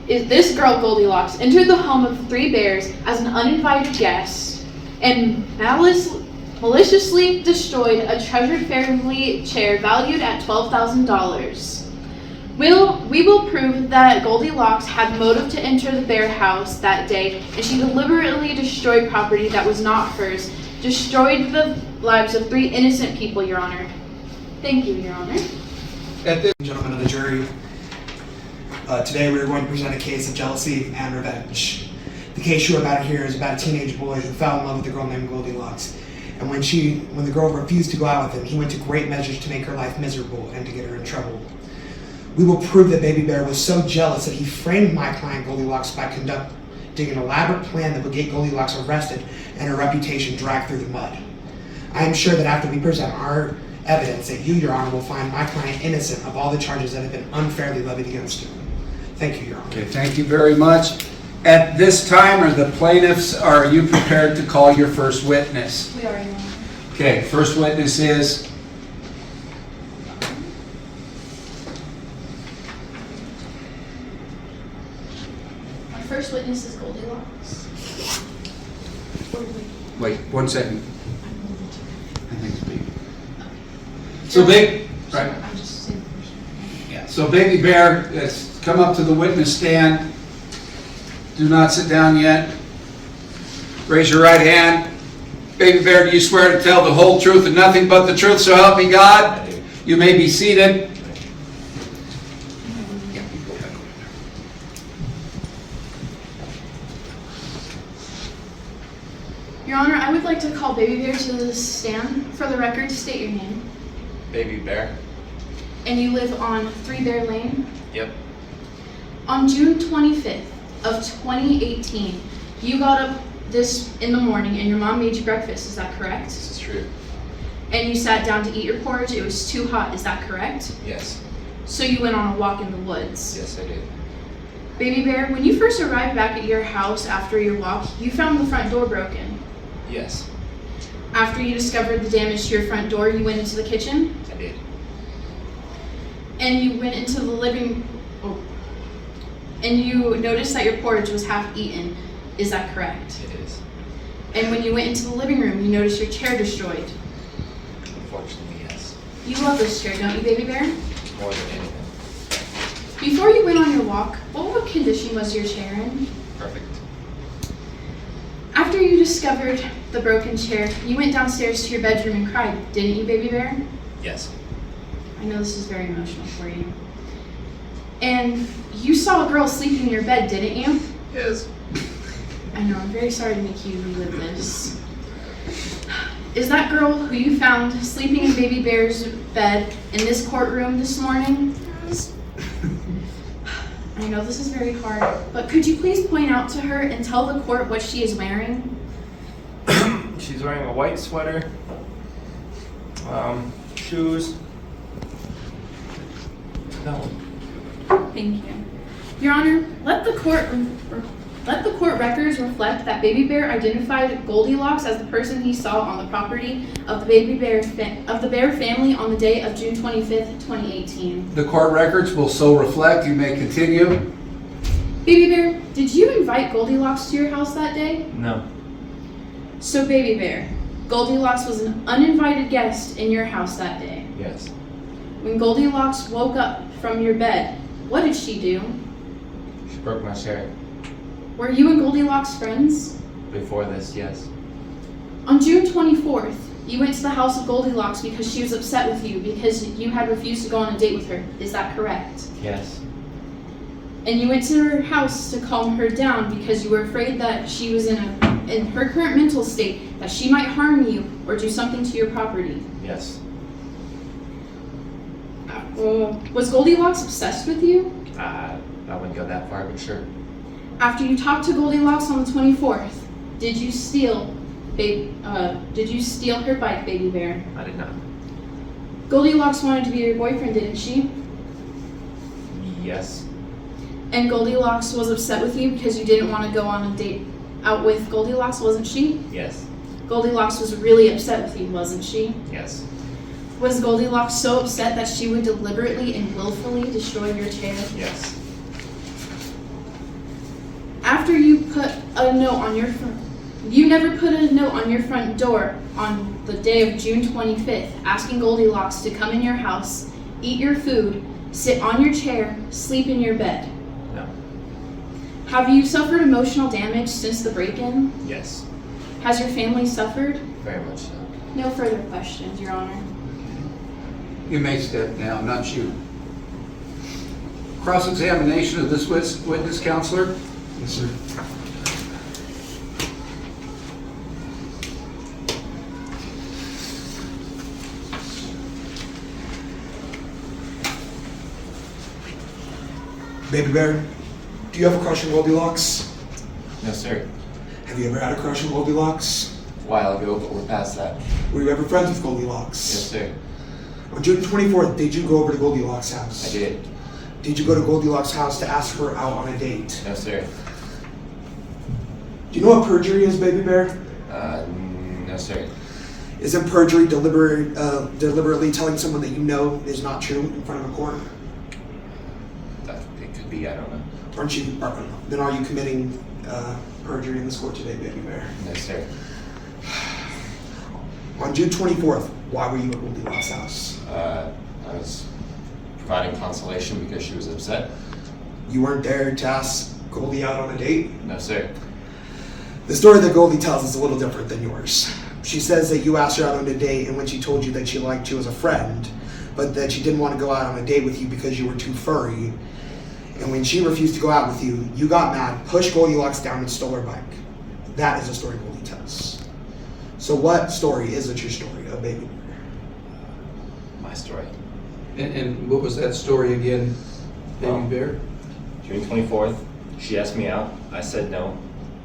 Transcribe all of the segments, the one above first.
is this girl Goldilocks entered the home of 3 bears as an uninvited guest and maliciously destroyed a treasured family chair valued at $12,000. We will prove that Goldilocks had motive to enter the bear house that day, and she deliberately destroyed property that was not hers, destroyed the lives of 3 innocent people, Your Honor. Thank you, Your Honor. Gentlemen of the jury, today we are going to present a case of jealousy and revenge. The case you are about to hear is about a teenage boy who fell in love with a girl named Goldilocks. And when the girl refused to go out with him, he went to great measures to make her life miserable and to get her in trouble. We will prove that Baby Bear was so jealous that he framed my client Goldilocks by conducting an elaborate plan that would get Goldilocks arrested and her reputation dragged through the mud. I am sure that after we present our evidence that you, Your Honor, will find my client innocent of all the charges that have been unfairly levied against him. Thank you, Your Honor. Okay, thank you very much. At this time, are you prepared to call your first witness? We are, Your Honor. Okay, first witness is? Our first witness is Goldilocks. Wait, 1 second. I think it's Baby. So right. I'm just saying. Yeah. So Baby Bear, has come up to the witness stand. Do not sit down yet. Raise your right hand. Baby Bear, do you swear to tell the whole truth and nothing but the truth, so help me God? You may be seated. Your Honor, I would like to call Baby Bear to the stand. For the record, state your name. Baby Bear? And you live on 3 Bear Lane? Yep. On June 25th of 2018, you got up this in the morning and your mom made you breakfast, is that correct? This is true. And you sat down to eat your porridge, it was too hot, is that correct? Yes. So you went on a walk in the woods. Yes, I did. Baby Bear, when you first arrived back at your house after your walk, you found the front door broken. Yes, After you discovered the damage to your front door, you went into the kitchen I did. and you went into the and you noticed that your porridge was half eaten. Is that correct? It is. And when you went into the living room, you noticed your chair destroyed. Unfortunately, yes. You love this chair, don't you, Baby Bear? More than anything. Before you went on your walk, what condition was your chair in? Perfect. After you discovered the broken chair, you went downstairs to your bedroom and cried, didn't you, Baby Bear? Yes. I know this is very emotional for you. And you saw a girl sleeping in your bed, didn't you? Yes. I know, I'm very sorry to make you relive this. Is that girl who you found sleeping in Baby Bear's bed in this courtroom this morning? Yes. I know this is very hard, but could you please point out to her and tell the court what she is wearing? She's wearing a white sweater, shoes. No. Thank you. Your Honor, let the court records reflect that Baby Bear identified Goldilocks as the person he saw on the property of the Bear family on the day of June 25th, 2018. The court records will so reflect. You may continue. Baby Bear, did you invite Goldilocks to your house that day? No. So Baby Bear, Goldilocks was an uninvited guest in your house that day. Yes. When Goldilocks woke up from your bed, what did she do? She broke my chair. Were you and Goldilocks friends? Before this, yes. On June 24th, you went to the house of Goldilocks because she was upset with you because you had refused to go on a date with her. Is that correct? Yes. And you went to her house to calm her down because you were afraid that she was in her current mental state, that she might harm you or do something to your property. Yes. Was Goldilocks obsessed with you? I wouldn't go that far, but sure. After you talked to Goldilocks on the 24th, did you steal her bike, Baby Bear? I did not. Goldilocks wanted to be your boyfriend, didn't she? Yes. And Goldilocks was upset with you because you didn't want to go on a date out with Goldilocks, wasn't she? Yes. Goldilocks was really upset with you, wasn't she? Yes. Was Goldilocks so upset that she would deliberately and willfully destroy your chair? Yes. After you put a note on your front, you never put a note on your front door on the day of June 25th asking Goldilocks to come in your house, eat your food, sit on your chair, sleep in your bed. No. Have you suffered emotional damage since the break-in? Yes. Has your family suffered? Very much so. No further questions, Your Honor. You may step down, not you. Cross-examination of this witness, counselor? Yes, sir. Baby Bear, do you have a crush on Goldilocks? No, sir. Have you ever had a crush on Goldilocks? A while ago, but we're past that. Were you ever friends with Goldilocks? Yes, sir. On June 24th, did you go over to Goldilocks' house? I did. Did you go to Goldilocks' house to ask her out on a date? No, sir. Do you know what perjury is, Baby Bear? No, sir. Isn't perjury deliberately telling someone that you know is not true in front of a court? It could be, I don't know. Aren't you? Then are you committing perjury in this court today, Baby Bear? No, sir. On June 24th, why were you at Goldilocks' house? I was providing consolation because she was upset. You weren't there to ask Goldie out on a date? No, sir. The story that Goldie tells is a little different than yours. She says that you asked her out on a date, and when she told you that she liked you as a friend, but that she didn't want to go out on a date with you because you were too furry, and when she refused to go out with you, you got mad, pushed Goldilocks down, and stole her bike. That is the story Goldie tells. So what story isn't your story of Baby Bear? My story. And what was that story again, Baby Bear? June 24th, she asked me out. I said no.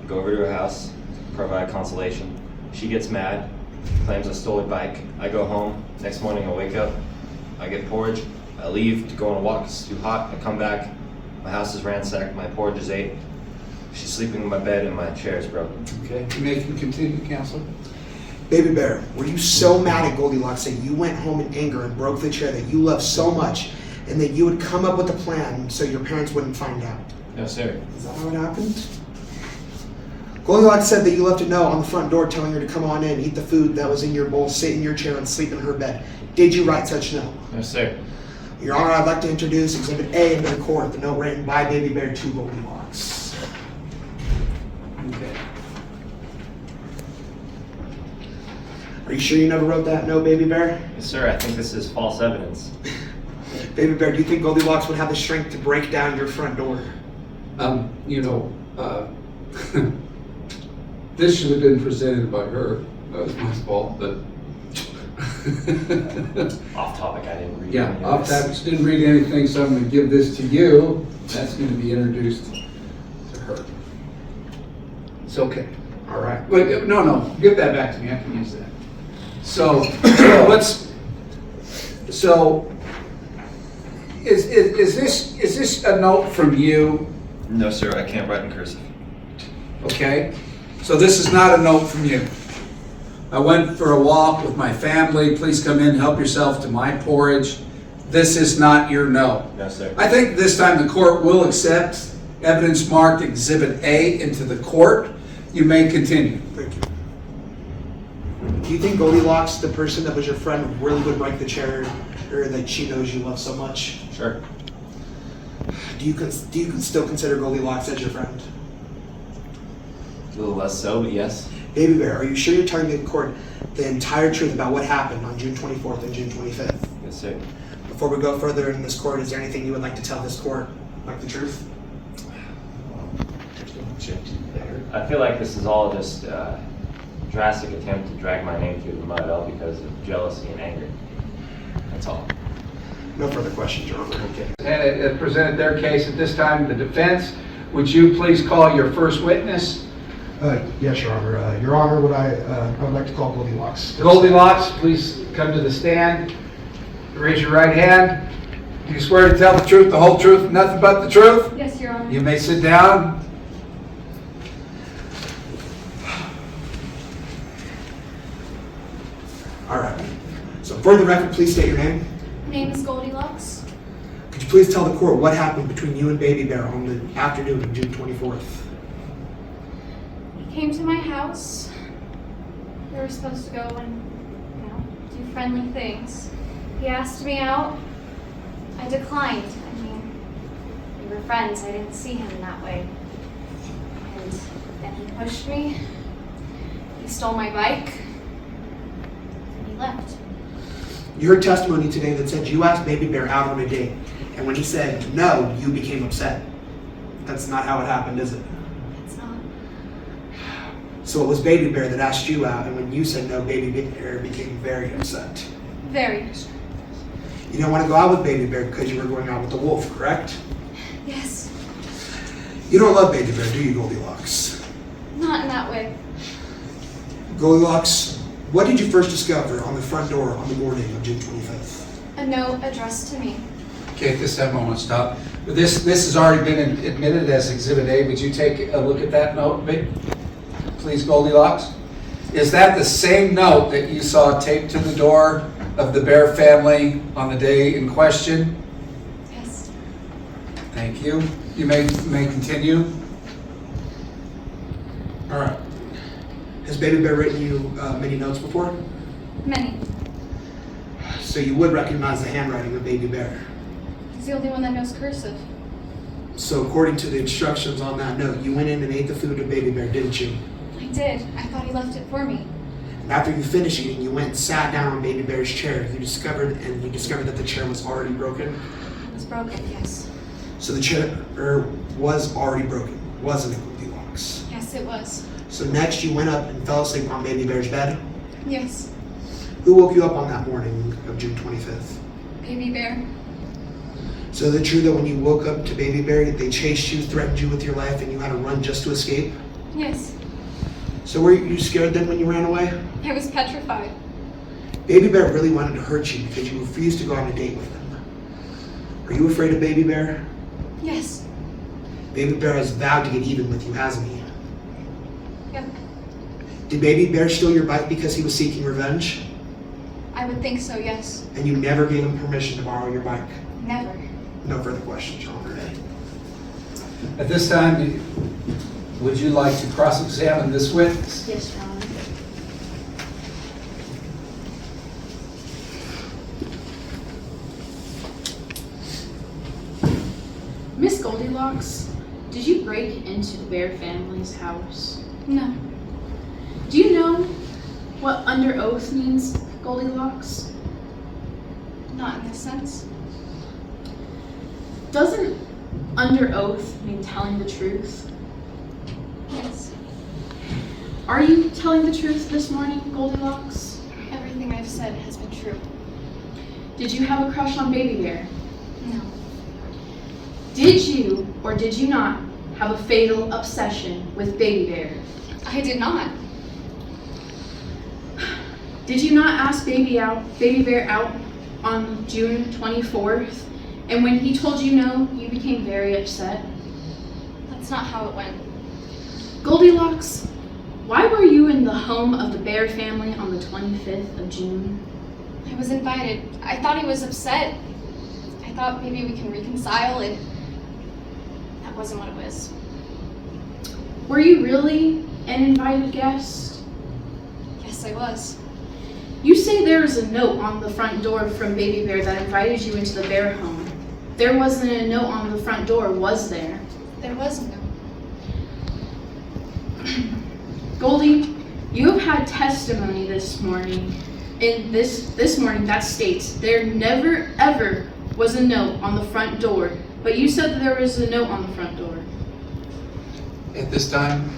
Go over to her house, provide consolation. She gets mad, claims I stole her bike. I go home. Next morning I wake up, I get porridge. I leave to go on a walk. It's too hot. I come back. My house is ransacked. My porridge is ate. She's sleeping in my bed and my chair is broken. Okay, you may continue, counselor. Baby Bear, were you so mad at Goldilocks that you went home in anger and broke the chair that you love so much, and that you would come up with a plan so your parents wouldn't find out? No, sir. Is that how it happened? Goldilocks said that you left a note on the front door telling her to come on in, eat the food that was in your bowl, sit in your chair, and sleep in her bed. Did you write such note? No, sir. Your Honor, I'd like to introduce Exhibit A into the court, the note written by Baby Bear to Goldilocks. Okay. Are you sure you never wrote that note, Baby Bear? Yes, sir. I think this is false evidence. Baby Bear, do you think Goldilocks would have the strength to break down your front door? This should have been presented by her. That was my fault, but. Off topic. I didn't read. Yeah, any of off this. topic, didn't read anything, so I'm gonna give this to you. That's gonna be introduced to her. It's okay. All right. Wait, no, give that back to me, I can use that. So is this a note from you? No, sir. I can't write in cursive. Okay, so this is not a note from you. I went for a walk with my family. Please come in, help yourself to my porridge. This is not your note. No, sir. I think this time the court will accept evidence marked Exhibit A into the court. You may continue. Thank you. Do you think Goldilocks, the person that was your friend, really would break the chair, or that she knows you love so much? Sure. Do you still consider Goldilocks as your friend? A little less so, but yes. Baby Bear, are you sure you're telling the court the entire truth about what happened on June 24th and June 25th? Yes, sir. Before we go further in this court, is there anything you would like to tell this court, like the truth? I feel like this is all just a drastic attempt to drag my name through the mud, all because of jealousy and anger. That's all. No further questions, Your Honor. Okay. And it presented their case at this time. The defense, would you please call your first witness? Yes, Your Honor. Your Honor, I would like to call Goldilocks. Goldilocks, please come to the stand. Raise your right hand. Do you swear to tell the truth, the whole truth, nothing but the truth? Yes, Your Honor. You may sit down. All right. So for the record, please state your name. Name is Goldilocks. Could you please tell the court what happened between you and Baby Bear on the afternoon of June 24th? came to my house. We were supposed to go and, do friendly things. He asked me out. I declined. I mean, we were friends. I didn't see him that way. And then he pushed me. He stole my bike. And he left. You heard testimony today that said you asked Baby Bear out on a date, and when he said no, you became upset. That's not how it happened, is it? It's not. So it was Baby Bear that asked you out, and when you said no, Baby Bear became very upset. Very. You didn't want to go out with Baby Bear because you were going out with the wolf, correct? Yes. You don't love Baby Bear, do you, Goldilocks? Not in that way. Goldilocks, what did you first discover on the front door on the morning of June 25th? A note addressed to me. Okay, at this time I want to stop. This has already been admitted as Exhibit A. Would you take a look at that note, please, Goldilocks? Is that the same note that you saw taped to the door of the Bear family on the day in question? Yes. Thank you. You may continue. All right. Has Baby Bear written you many notes before? Many. So you would recognize the handwriting of Baby Bear. He's the only one that knows cursive. So according to the instructions on that note, you went in and ate the food of Baby Bear, didn't you? I did. I thought he left it for me. And after you finished eating, you went and sat down on Baby Bear's chair. You discovered that the chair was already broken. It was broken, yes. So the chair was already broken, wasn't it, Goldilocks? Yes, it was. So next you went up and fell asleep on Baby Bear's bed. Yes. Who woke you up on that morning of June 25th? Baby Bear. So is it true that when you woke up to Baby Bear, they chased you, threatened you with your life, and you had to run just to escape? Yes. So were you scared then when you ran away? I was petrified. Baby Bear really wanted to hurt you because you refused to go on a date with him. Are you afraid of Baby Bear? Yes. Baby Bear has vowed to get even with you, hasn't he? Yep. Did Baby Bear steal your bike because he was seeking revenge? I would think so, yes. And you never gave him permission to borrow your bike? Never. No further questions, Your Honor. At this time, would you like to cross-examine this witness? Yes, Your Honor. Miss Goldilocks, did you break into the Bear family's house? No. Do you know what under oath means, Goldilocks? Not in this sense. Doesn't under oath mean telling the truth? Yes. Are you telling the truth this morning, Goldilocks? Everything I've said has been true. Did you have a crush on Baby Bear? No. Did you or did you not have a fatal obsession with Baby Bear? I did not. Did you not ask Baby Bear out on June 24th? And when he told you no, you became very upset? That's not how it went. Goldilocks, why were you in the home of the Bear family on the 25th of June? I was invited. I thought he was upset. I thought maybe we can reconcile, and that wasn't what it was. Were you really an invited guest? Yes, I was. You say there was a note on the front door from Baby Bear that invited you into the Bear home. There wasn't a note on the front door, was there? There was no. Goldie, you have had testimony this morning, this morning that states there never ever was a note on the front door, but you said that there was a note on the front door. At this time,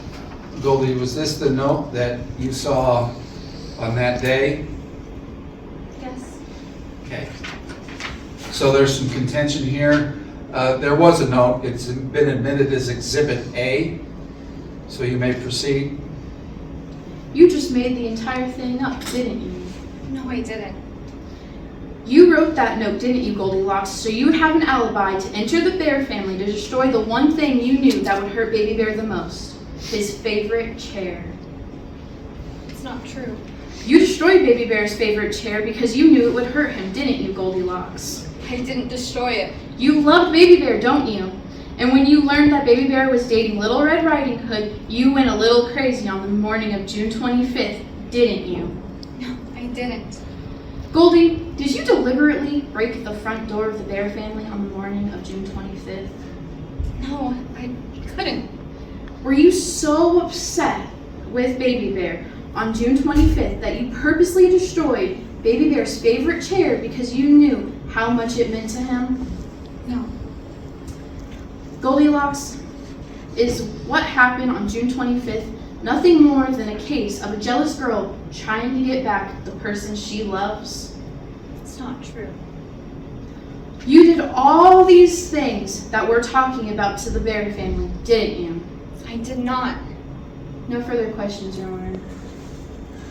Goldie, was this the note that you saw on that day? Yes. Okay. So there's some contention here. There was a note. It's been admitted as Exhibit A. So you may proceed. You just made the entire thing up, didn't you? No, I didn't. You wrote that note, didn't you, Goldilocks, so you would have an alibi to enter the Bear family to destroy the one thing you knew that would hurt Baby Bear the most, his favorite chair. It's not true. You destroyed Baby Bear's favorite chair because you knew it would hurt him, didn't you, Goldilocks? I didn't destroy it. You love Baby Bear, don't you? And when you learned that Baby Bear was dating Little Red Riding Hood, you went a little crazy on the morning of June 25th, didn't you? No, I didn't. Goldie, did you deliberately break the front door of the Bear family on the morning of June 25th? No, I couldn't. Were you so upset with Baby Bear on June 25th that you purposely destroyed Baby Bear's favorite chair because you knew how much it meant to him? No. Goldilocks, is what happened on June 25th nothing more than a case of a jealous girl trying to get back the person she loves? It's not true. You did all these things that we're talking about to the Bear family, didn't you? I did not. No further questions, Your Honor.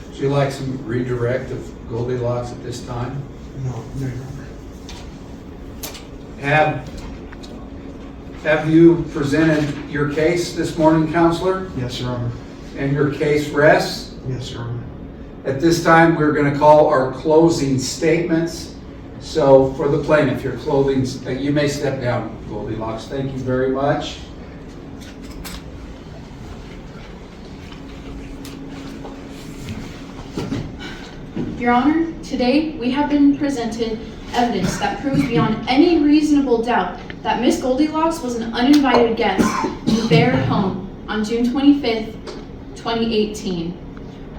Would you like some redirect of Goldilocks at this time? No, Your Honor. Have you presented your case this morning, Counselor? Yes, Your Honor. And your case rests? Yes, Your Honor. At this time, we're going to call our closing statements. So for the plaintiff, your closing, you may step down, Goldilocks. Thank you very much. Your Honor, today we have been presented evidence that proves beyond any reasonable doubt that Miss Goldilocks was an uninvited guest in the Bear home on June 25th, 2018.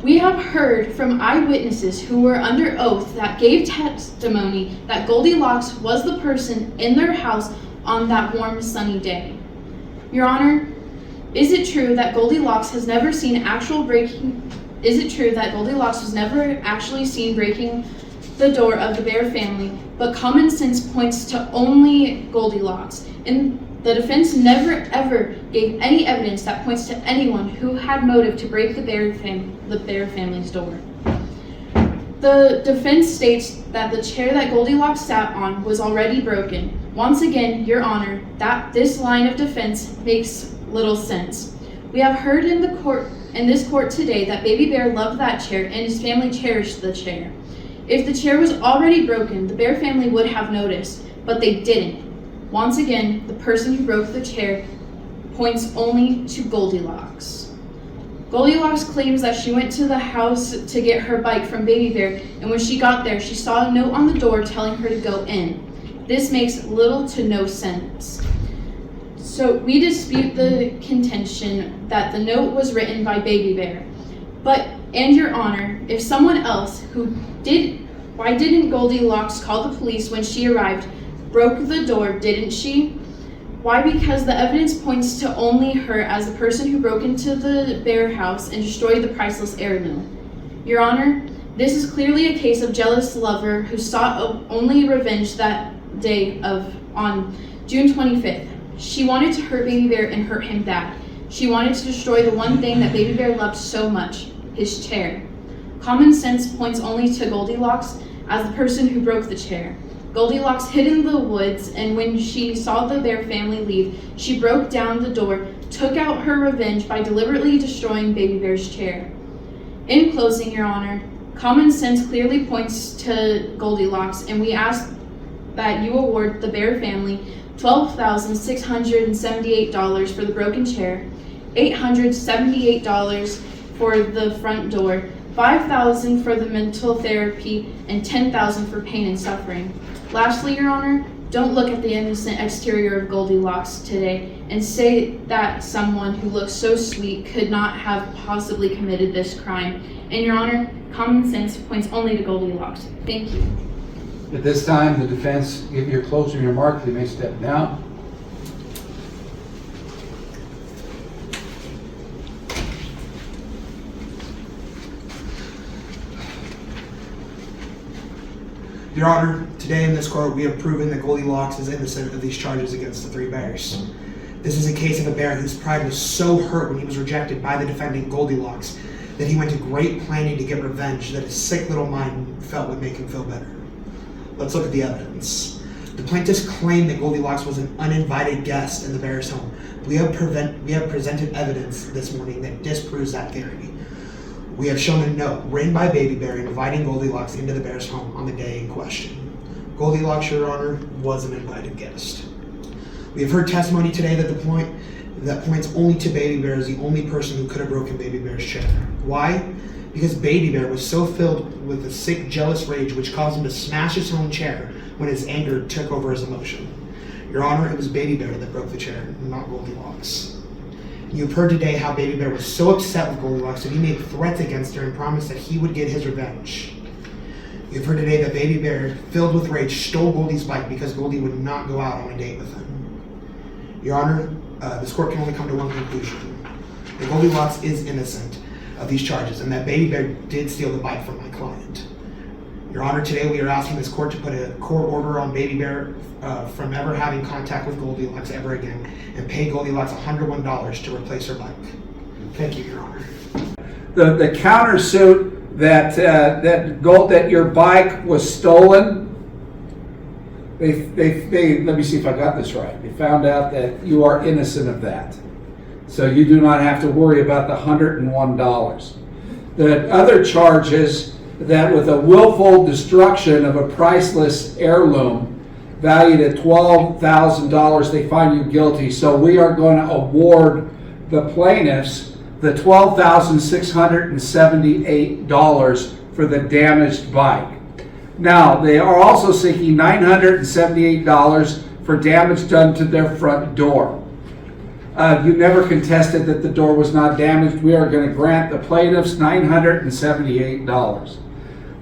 We have heard from eyewitnesses who were under oath that gave testimony that Goldilocks was the person in their house on that warm, sunny day. Your Honor, is it true that Goldilocks was never actually seen breaking the door of the Bear family, but common sense points to only Goldilocks? And the defense never ever gave any evidence that points to anyone who had motive to break the Bear family's door. The defense states that the chair that Goldilocks sat on was already broken. Once again, Your Honor, that this line of defense makes little sense. We have heard in this court today that Baby Bear loved that chair and his family cherished the chair. If the chair was already broken, the Bear family would have noticed, but they didn't. Once again, the person who broke the chair points only to Goldilocks. Goldilocks claims that she went to the house to get her bike from Baby Bear, and when she got there, she saw a note on the door telling her to go in. This makes little to no sense. So we dispute the contention that the note was written by Baby Bear. And Your Honor, if someone else why didn't Goldilocks call the police when she arrived? Broke the door, didn't she? Why? Because the evidence points to only her as the person who broke into the Bear house and destroyed the priceless heirloom. Your Honor, this is clearly a case of jealous lover who sought only revenge that day on June 25th. She wanted to hurt Baby Bear and hurt him bad. She wanted to destroy the one thing that Baby Bear loved so much, his chair. Common sense points only to Goldilocks as the person who broke the chair. Goldilocks hid in the woods, and when she saw the Bear family leave, she broke down the door, took out her revenge by deliberately destroying Baby Bear's chair. In closing, Your Honor, common sense clearly points to Goldilocks, and we ask that you award the Bear family $12,678 for the broken chair, $878 for the front door, $5,000 for the mental therapy, and $10,000 for pain and suffering. Lastly, Your Honor, don't look at the innocent exterior of Goldilocks today and say that someone who looks so sweet could not have possibly committed this crime. And Your Honor, common sense points only to Goldilocks. Thank you. At this time, the defense, give your closing remark. You may step down. Your Honor, today in this court we have proven that Goldilocks is innocent of these charges against the three bears. This is a case of a bear whose pride was so hurt when he was rejected by the defendant Goldilocks that he went to great planning to get revenge that his sick little mind felt would make him feel better. Let's look at the evidence. The plaintiffs claim that Goldilocks was an uninvited guest in the bear's home. We have presented evidence this morning that disproves that theory. We have shown a note written by Baby Bear inviting Goldilocks into the bear's home on the day in question. Goldilocks, Your Honor, was an invited guest. We have heard testimony today that points only to Baby Bear as the only person who could have broken Baby Bear's chair. Why? Because Baby Bear was so filled with a sick, jealous rage which caused him to smash his own chair when his anger took over his emotion. Your Honor, it was Baby Bear that broke the chair, not Goldilocks. You've heard today how Baby Bear was so upset with Goldilocks that he made threats against her and promised that he would get his revenge. You've heard today that Baby Bear, filled with rage, stole Goldie's bike because Goldie would not go out on a date with him. Your Honor, this court can only come to one conclusion. That Goldilocks is innocent of these charges and that Baby Bear did steal the bike from my client. Your Honor, today we are asking this court to put a court order on Baby Bear from ever having contact with Goldilocks ever again and pay Goldilocks $101 to replace her bike. Thank you, Your Honor. The countersuit that your bike was stolen, they let me see if I got this right. They found out that you are innocent of that. So you do not have to worry about the $101. The other charges that with a willful destruction of a priceless heirloom valued at $12,000, they find you guilty. So we are going to award the plaintiffs the $12,678 for the damaged bike. Now, they are also seeking $978 for damage done to their front door. You never contested that the door was not damaged. We are going to grant the plaintiffs $978.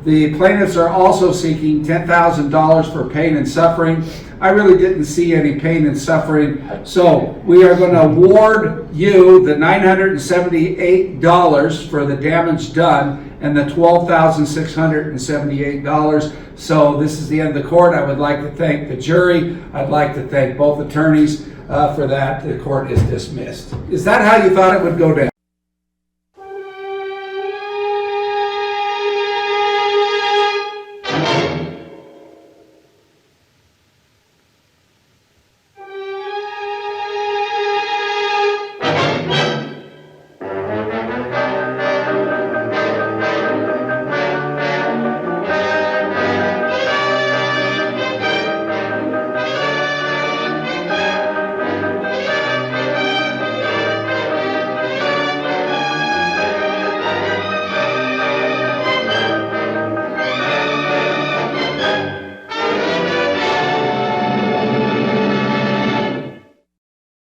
The plaintiffs are also seeking $10,000 for pain and suffering. I really didn't see any pain and suffering, so we are going to award you the $978 for the damage done and the $12,678. So this is the end of the court. I would like to thank the jury. I'd like to thank both attorneys for that. The court is dismissed. Is that how you thought it would go down?